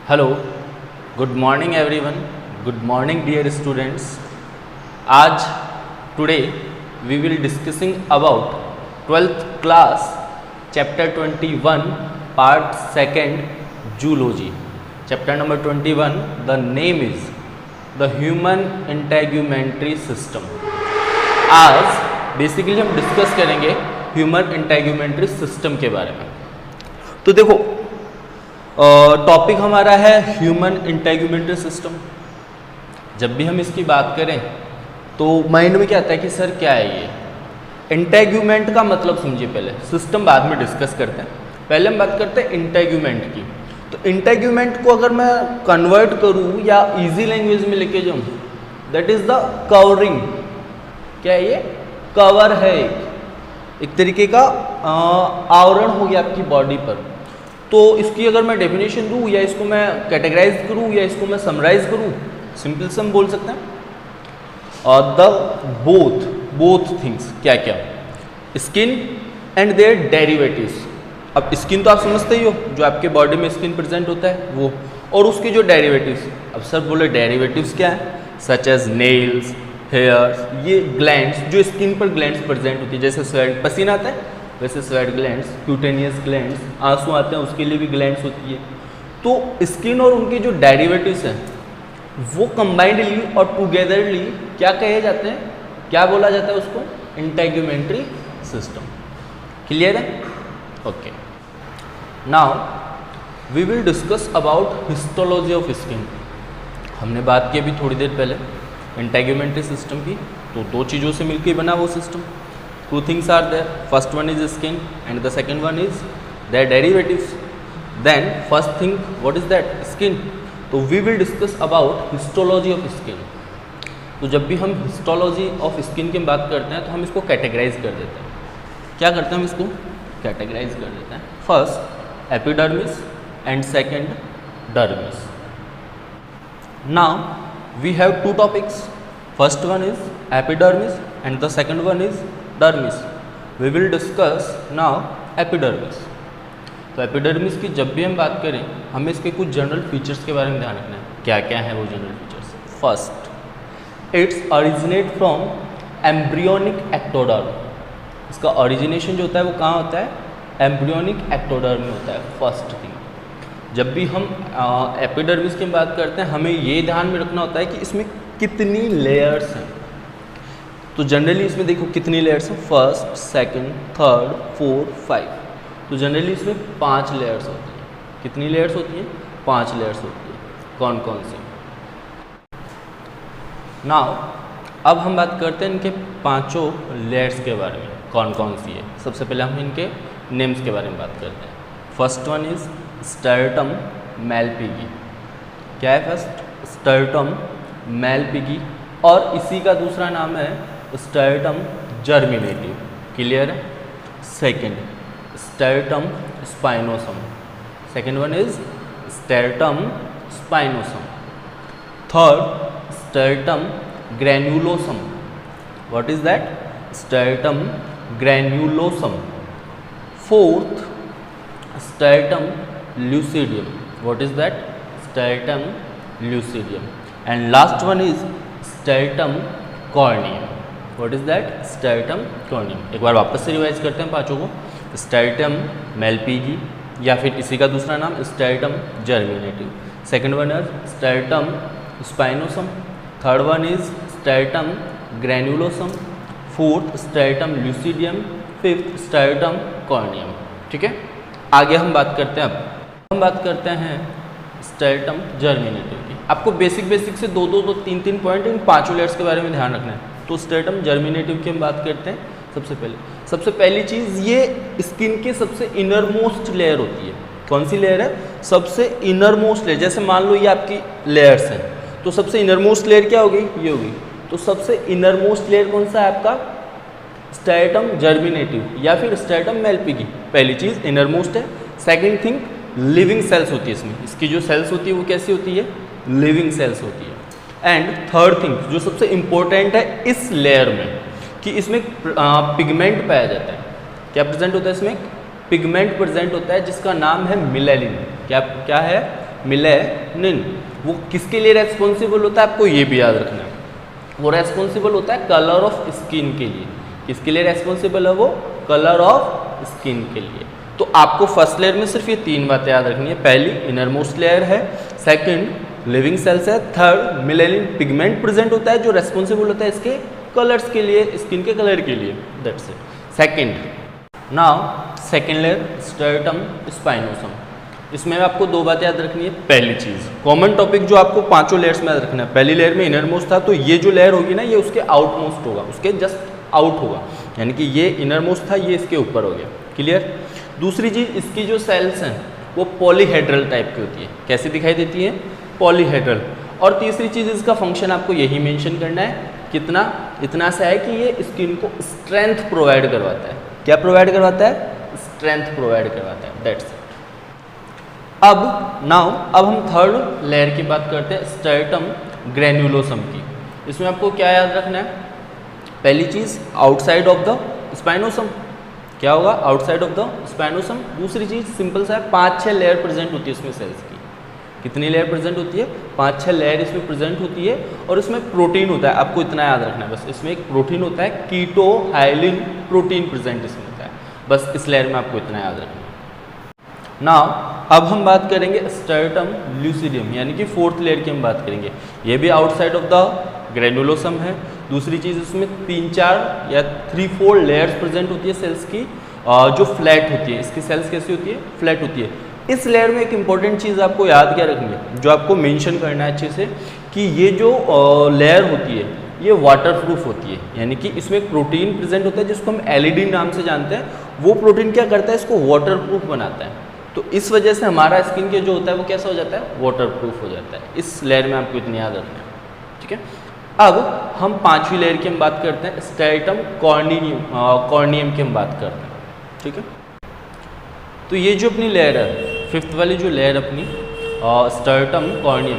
Hello, good morning everyone, good morning dear students. आज today we will discussing about 12th class chapter 21 part second zoology. Chapter number 21, the name is the human integumentary system. आज basically हम discuss करेंगे human integumentary system के बारे में। तो देखो, topic हमारा है ह्यूमन इंटेग्यूमेंट्री सिस्टम। जब भी हम इसकी बात करें तो माइंड में क्या आता है कि सर क्या है ये इंटेग्यूमेंट का मतलब समझिए। पहले सिस्टम बाद में डिस्कस करते हैं, पहले हम बात करते हैं इंटेग्यूमेंट की। तो इंटेग्यूमेंट को अगर मैं कन्वर्ट करूँ या इजी लैंग्वेज में लेके जाऊँ, दैट इज द कवरिंग। क्या है ये? कवर है, एक तरीके का आवरण हो गया आपकी बॉडी पर। तो इसकी अगर मैं डेफिनेशन दूँ या इसको मैं कैटेगराइज करूँ या इसको मैं समराइज करूँ, सिंपल से हम बोल सकते हैं द बोथ थिंग्स। क्या क्या? Skin and their derivatives. अब स्किन तो आप समझते ही हो, जो आपके बॉडी में स्किन प्रेजेंट होता है वो, और उसके जो डेरिवेटिव्स। अब सर बोले डेरिवेटिव्स क्या है? सच एज नेल्स, हेयर्स, ये ग्लैंड्स जो स्किन पर ग्लैंड्स प्रेजेंट होती है। जैसे स्वेट, पसीना आता है वैसे स्वेट ग्लैंड्स, क्यूटेनियस ग्लैंड्स, आंसू आते हैं उसके लिए भी ग्लैंड्स होती है। तो स्किन और उनके जो डेरिवेटिव्स हैं वो कंबाइंडली और टुगेदरली क्या कहे जाते हैं, क्या बोला जाता है उसको? Integumentary system. क्लियर है? Okay, now we will discuss about histology of skin. हमने बात की अभी थोड़ी देर पहले इंटेग्यूमेंट्री सिस्टम की। तो दो चीज़ों से मिलकर बना वो system. Two things are there. First one is skin and the second one is their derivatives. Then first thing, what is that? Skin. तो we will discuss about histology of skin. तो जब भी हम histology of skin की बात करते हैं तो हम इसको कैटेगराइज कर देते हैं। क्या करते हैं? हम इसको कैटेगराइज कर देते हैं। First epidermis and second dermis. Now we have two topics. First one is epidermis and the second one is dermis. We will discuss now epidermis. तो एपिडर्मिस की जब भी हम बात करें, हमें इसके कुछ जनरल फीचर्स के बारे में ध्यान रखना है। क्या क्या है वो general features? First, it's originate from embryonic ectoderm. इसका ओरिजिनेशन जो होता है वो कहाँ होता है? एम्ब्रियोनिक एक्टोडर्म में होता है। फर्स्ट थिंग, जब भी हम एपिडर्मिस की बात करते हैं हमें ये ध्यान में रखना होता है कि इसमें कितनी लेयर्स हैं। तो जनरली इसमें देखो कितनी लेयर्स हैं, फर्स्ट, सेकंड, थर्ड, फोर्थ, 5। तो जनरली इसमें 5 लेयर्स होती हैं। कितनी लेयर्स होती हैं? 5 लेयर्स होती है। कौन कौन सी? नाउ अब हम बात करते हैं इनके 5 लेयर्स के बारे में, कौन कौन सी है। सबसे पहले हम इनके नेम्स के बारे में बात करते हैं। First one is stratum Malpighii. क्या है फर्स्ट? स्टर्टम मैलपिगी, और इसी का दूसरा नाम है स्टर्टम जर्मिनेटिव। क्लियर है? Second, stratum spinosum. Second one is stratum spinosum. Third, stratum granulosum. What is that? Stratum granulosum. Fourth, stratum lucidum. What is that? Stratum lucidum. And last one is stratum corneum. What is that? Stratum corneum. एक बार वापस से revise करते हैं 5 को। स्टर्टम मैलपिगी, या फिर इसी का दूसरा नाम stratum germinative. Second one is stratum spinosum. Third one is stratum granulosum. Fourth, stratum lucidum. Fifth, stratum corneum. ठीक है, आगे हम बात करते हैं। अब हम बात करते हैं स्टर्टम जर्मिनेटिव की। आपको बेसिक से 2 3 पॉइंट इन 5 लेयर्स के बारे में ध्यान रखना है। तो स्टर्टम जर्मिनेटिव की हम बात करते हैं। सबसे पहली चीज़, ये स्किन के सबसे इनर मोस्ट लेयर होती है। कौन सी लेयर है? सबसे इनर मोस्ट लेयर। जैसे मान लो ये आपकी लेयर्स हैं, तो सबसे इनर मोस्ट लेयर क्या होगी? ये होगी। तो सबसे इनर मोस्ट लेयर कौन सा है आपका? स्टर्टम जर्मिनेटिव या फिर स्टर्टम मैलपिगी। पहली चीज़ इनर मोस्ट है। सेकेंड थिंग, लिविंग सेल्स होती है इसमें। इसकी जो सेल्स होती है वो कैसी होती है? लिविंग सेल्स होती है। एंड थर्ड थिंग जो सबसे इंपॉर्टेंट है इस लेयर में, कि इसमें पिगमेंट पाया जाता है। क्या प्रेजेंट होता है इसमें? पिगमेंट प्रेजेंट होता है जिसका नाम है मिलेनिन। क्या है? मिलेनिन। वो किसके लिए रेस्पॉन्सिबल होता है, आपको ये भी याद रखना है। वो रेस्पॉन्सिबल होता है कलर ऑफ स्किन के लिए। किसके लिए रेस्पॉन्सिबल है वो, कलर ऑफ स्किन के लिए। तो आपको फर्स्ट लेयर में सिर्फ ये 3 बातें याद रखनी है। पहली इनर मोस्ट लेयर है, सेकंड लिविंग सेल्स है, थर्ड मिलेनिन पिगमेंट प्रेजेंट होता है जो रेस्पॉन्सिबल होता है इसके कलर्स के लिए, स्किन के कलर के लिए। That's it. Second now second layer stratum spinosum. इसमें आपको 2 बातें याद रखनी है। पहली चीज़ कॉमन टॉपिक जो आपको 5 लेयर्स में याद रखना है। पहली लेयर में इनर मोस्ट था, तो ये जो लेयर होगी ना ये उसके आउट मोस्ट होगा, उसके जस्ट आउट होगा, यानी कि ये इनर मोस्ट था, ये इसके ऊपर हो गया। क्लियर। दूसरी चीज़ इसकी जो सेल्स हैं वो पॉलीहेड्रल टाइप की होती है। कैसी दिखाई देती है, पॉलीहेड्रल। और तीसरी चीज़ इसका फंक्शन आपको यही मेंशन करना है, कितना, इतना सा है कि ये स्किन को स्ट्रेंथ प्रोवाइड करवाता है। क्या प्रोवाइड करवाता है, स्ट्रेंथ प्रोवाइड करवाता है। That's it. अब हम थर्ड लेयर की बात करते हैं, स्ट्रेटम ग्रेन्युलोसम की। इसमें आपको क्या याद रखना है, पहली चीज़ आउटसाइड ऑफ द स्पाइनोसम। क्या होगा, आउटसाइड ऑफ द स्पाइनोसम। दूसरी चीज़ सिंपल सा है, 5-6 लेयर प्रेजेंट होती है इसमें सेल्स की। कितनी लेयर प्रेजेंट होती है, 5-6 लेयर इसमें प्रेजेंट होती है। और इसमें प्रोटीन होता है, आपको इतना याद रखना है बस। इसमें एक प्रोटीन होता है, कीटो हाइलिन प्रोटीन प्रेजेंट इसमें होता है। बस इस लेयर में आपको इतना याद रखना है। नाउ अब हम बात करेंगे स्ट्रेटम ल्यूसिडियम, यानी कि 4th लेयर की हम बात करेंगे। ये भी आउटसाइड ऑफ द ग्रेनुलोसम है। दूसरी चीज़ इसमें 3-4 या 3-4 लेयर्स प्रेजेंट होती है सेल्स की, जो फ्लैट होती है। इसकी सेल्स कैसी होती है, फ्लैट होती है। इस लेयर में एक इंपॉर्टेंट चीज़ आपको याद क्या रखनी है, जो आपको मेंशन करना है अच्छे से, कि ये जो लेयर होती है ये वाटर प्रूफ होती है। यानी कि इसमें एक प्रोटीन प्रेजेंट होता है जिसको हम एलिडिन नाम से जानते हैं। वो प्रोटीन क्या करता है, इसको वाटर प्रूफ बनाता है। तो इस वजह से हमारा स्किन के जो होता है वो कैसा हो जाता है, वाटर प्रूफ हो जाता है। इस लेयर में आपको इतनी याद रखना है। ठीक है। अब हम 5वीं लेयर की हम बात करते हैं, स्ट्रेटम कॉर्नियम की हम बात करते हैं। ठीक है। तो ये जो अपनी लेयर है, 5th वाली जो लेयर अपनी स्ट्रेटम कॉर्नियम,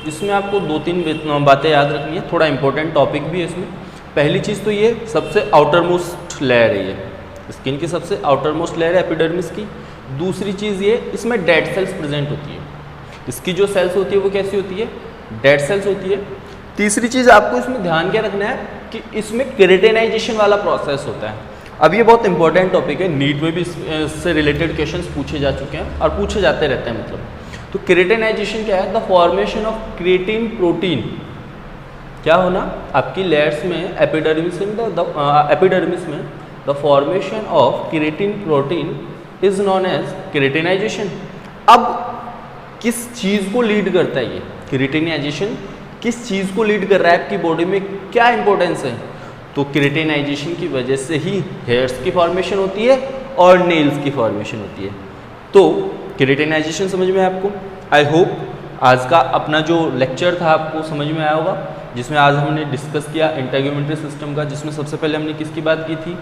इसमें आपको 2-3 बातें याद रखनी है। थोड़ा इंपॉर्टेंट टॉपिक भी है इसमें। पहली चीज़ तो ये सबसे आउटर मोस्ट लेयर है, ये स्किन की सबसे आउटर मोस्ट लेयर है एपिडर्मिस की। दूसरी चीज़ ये, इसमें डेड सेल्स प्रेजेंट होती है। इसकी जो सेल्स होती है वो कैसी होती है, डेड सेल्स होती है। तीसरी चीज़ आपको इसमें ध्यान क्या रखना है कि इसमें केरेटिनाइजेशन वाला प्रोसेस होता है। अब ये बहुत इंपॉर्टेंट टॉपिक है, नीट में भी इससे रिलेटेड क्वेश्चंस पूछे जा चुके हैं और पूछे जाते रहते हैं मतलब। तो केरेटिनाइजेशन क्या है, the formation of creatine protein. क्या होना, आपकी लेयर्स में एपिडर्मिस में the formation of creatine protein is known as keratinization. अब किस चीज़ को लीड करता है ये केरेटिनाइजेशन, किस चीज़ को लीड कर रहा है आपकी बॉडी में, क्या इंपॉर्टेंस है, तो केरेटिनाइजेशन की वजह से ही हेयर्स की फॉर्मेशन होती है और नेल्स की फॉर्मेशन होती है। तो केरेटिनाइजेशन समझ में आया आपको। आई होप आज का अपना जो लेक्चर था आपको समझ में आया होगा, जिसमें आज हमने डिस्कस किया इंटेग्यूमेंट्री सिस्टम का, जिसमें सबसे पहले हमने किसकी बात की थी,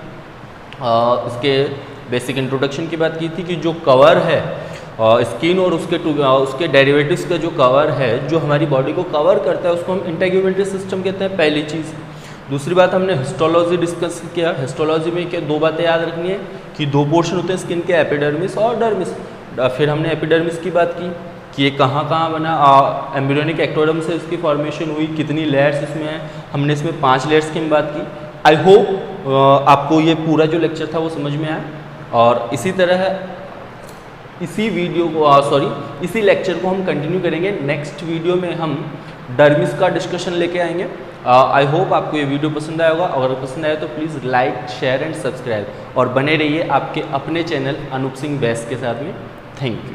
इसके बेसिक इंट्रोडक्शन की बात की थी कि जो कवर है स्किन और उसके डेरिवेटिव्स का जो कवर है, जो हमारी बॉडी को कवर करता है, उसको हम इंटेग्यूमेंट्री सिस्टम कहते हैं, पहली चीज़। दूसरी बात हमने हिस्टोलॉजी डिस्कस किया। हिस्टोलॉजी में क्या 2 बातें याद रखनी है कि 2 पोर्शन होते हैं स्किन के, एपिडर्मिस और डर्मिस। फिर हमने एपिडर्मिस की बात की कि ये कहाँ कहाँ बना, एम्ब्रियोनिक एक्टोडर्म से इसकी फॉर्मेशन हुई, कितनी लेयर्स इसमें हैं, हमने इसमें 5 लेयर्स की बात की। आई होप आपको ये पूरा जो लेक्चर था वो समझ में आया। और इसी तरह इसी लेक्चर को हम कंटिन्यू करेंगे। नेक्स्ट वीडियो में हम डर्मिस का डिस्कशन लेके आएंगे। आई होप आपको ये वीडियो पसंद आया होगा। अगर पसंद आया तो please like, share and subscribe, और बने रहिए आपके अपने चैनल अनूप सिंह बैस के साथ में। Thank you.